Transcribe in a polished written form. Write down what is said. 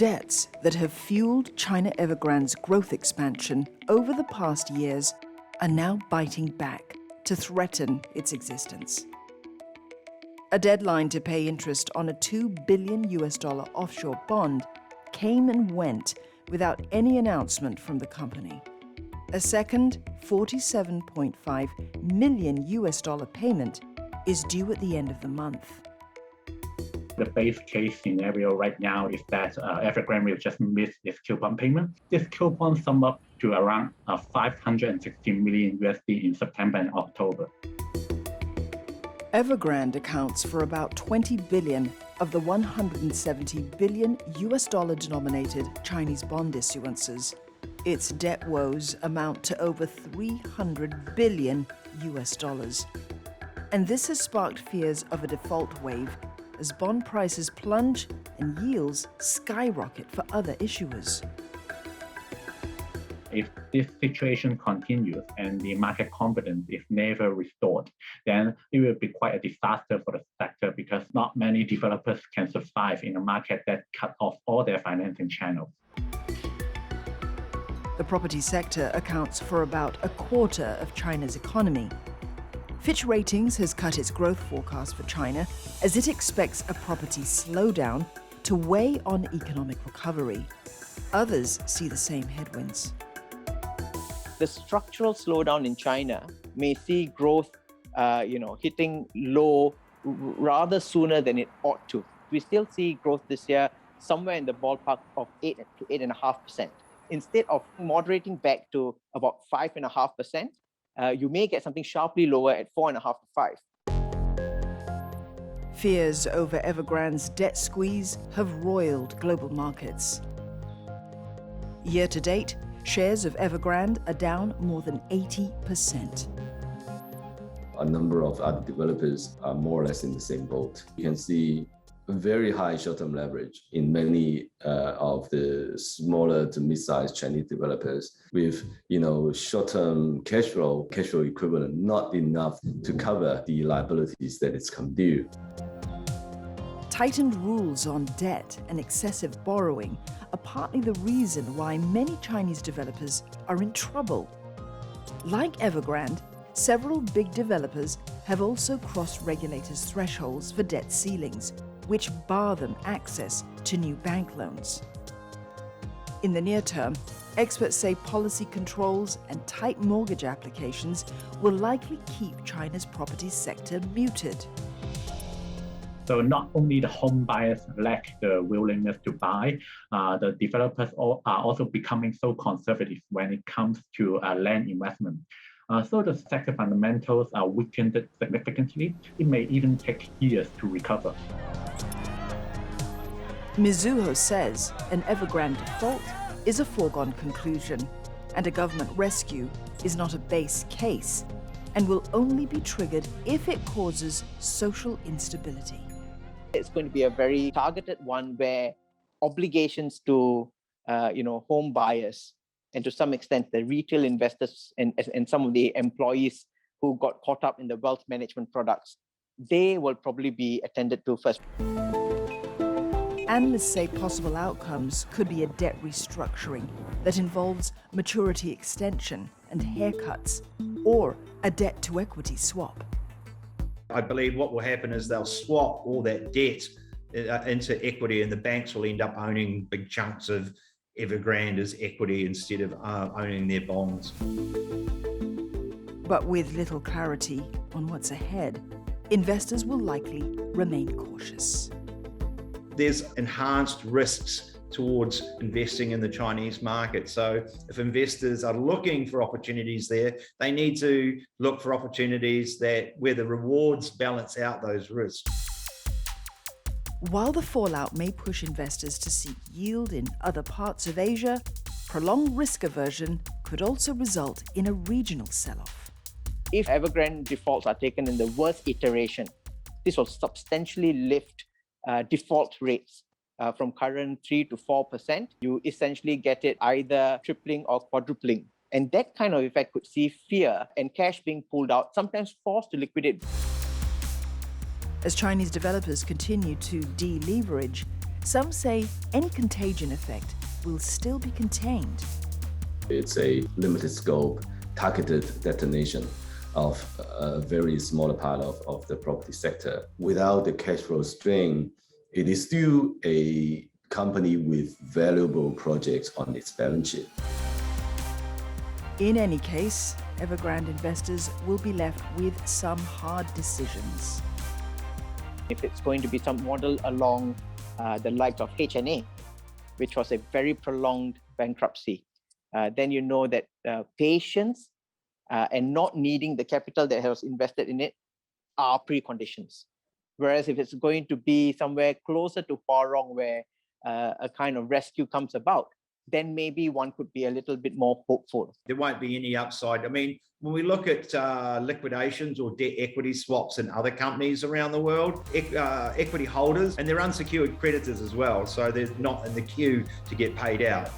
debts that have fueled China Evergrande's growth expansion over the past years are now biting back to threaten its existence. A deadline to pay interest on a $2 billion offshore bond came and went without any announcement from the company. A second $47.5 million payment is due at the end of the month. The base case scenario right now is that Evergrande will just miss its coupon payment. This coupon sum up to around $560 million in September and October. Evergrande accounts for about 20 billion of the 170 billion denominated Chinese bond issuances. Its debt woes amount to over 300 billion dollars. And this has sparked fears of a default wave as bond prices plunge and yields skyrocket for other issuers. If this situation continues and the market confidence is never restored, then it will be quite a disaster for the sector because not many developers can survive in a market that cut off all their financing channels. The property sector accounts for about a quarter of China's economy. Fitch Ratings has cut its growth forecast for China as it expects a property slowdown to weigh on economic recovery. Others see the same headwinds. The structural slowdown in China may see growth, hitting low rather sooner than it ought to. We still see growth this year somewhere in the ballpark of 8 to 8.5%. Instead of moderating back to about 5.5%, you may get something sharply lower at 4.5 to 5. Fears over Evergrande's debt squeeze have roiled global markets. Year to date, shares of Evergrande are down more than 80%. A number of other developers are more or less in the same boat. You can see very high short-term leverage in many of the smaller to mid-sized Chinese developers with, short-term cash flow equivalent not enough to cover the liabilities that it's come due. Tightened rules on debt and excessive borrowing are partly the reason why many Chinese developers are in trouble. Like Evergrande, several big developers have also crossed regulators' thresholds for debt ceilings, which bar them access to new bank loans. In the near term, experts say policy controls and tight mortgage applications will likely keep China's property sector muted. So not only the home buyers lack the willingness to buy, the developers are also becoming so conservative when it comes to land investment. So the sector fundamentals are weakened significantly. It may even take years to recover. Mizuho says an Evergrande default is a foregone conclusion, and a government rescue is not a base case and will only be triggered if it causes social instability. It's going to be a very targeted one where obligations to home buyers and to some extent the retail investors and some of the employees who got caught up in the wealth management products, they will probably be attended to first. Analysts say possible outcomes could be a debt restructuring that involves maturity extension and haircuts, or a debt-to-equity swap. I believe what will happen is they'll swap all that debt into equity, and the banks will end up owning big chunks of Evergrande as equity instead of owning their bonds. But with little clarity on what's ahead, investors will likely remain cautious. There's enhanced risks towards investing in the Chinese market. So if investors are looking for opportunities there, they need to look for opportunities where the rewards balance out those risks. While the fallout may push investors to seek yield in other parts of Asia, prolonged risk aversion could also result in a regional sell-off. If Evergrande defaults are taken in the worst iteration, this will substantially lift default rates from current 3 to 4%. You essentially get it either tripling or quadrupling. And that kind of effect could see fear and cash being pulled out, sometimes forced to liquidate. As Chinese developers continue to deleverage, Some say any contagion effect will still be contained. It's a limited scope, targeted detonation of a very smaller part of the property sector. Without the cash flow strain, it is still a company with valuable projects on its balance sheet. In any case, Evergrande investors will be left with some hard decisions. If it's going to be some model along the likes of HNA, which was a very prolonged bankruptcy, then you know that patience and not needing the capital that was invested in it are preconditions. Whereas if it's going to be somewhere closer to Parong where a kind of rescue comes about, then maybe one could be a little bit more hopeful. There won't be any upside. I mean, when we look at liquidations or debt equity swaps in other companies around the world, equity holders and they're unsecured creditors as well, so they're not in the queue to get paid out.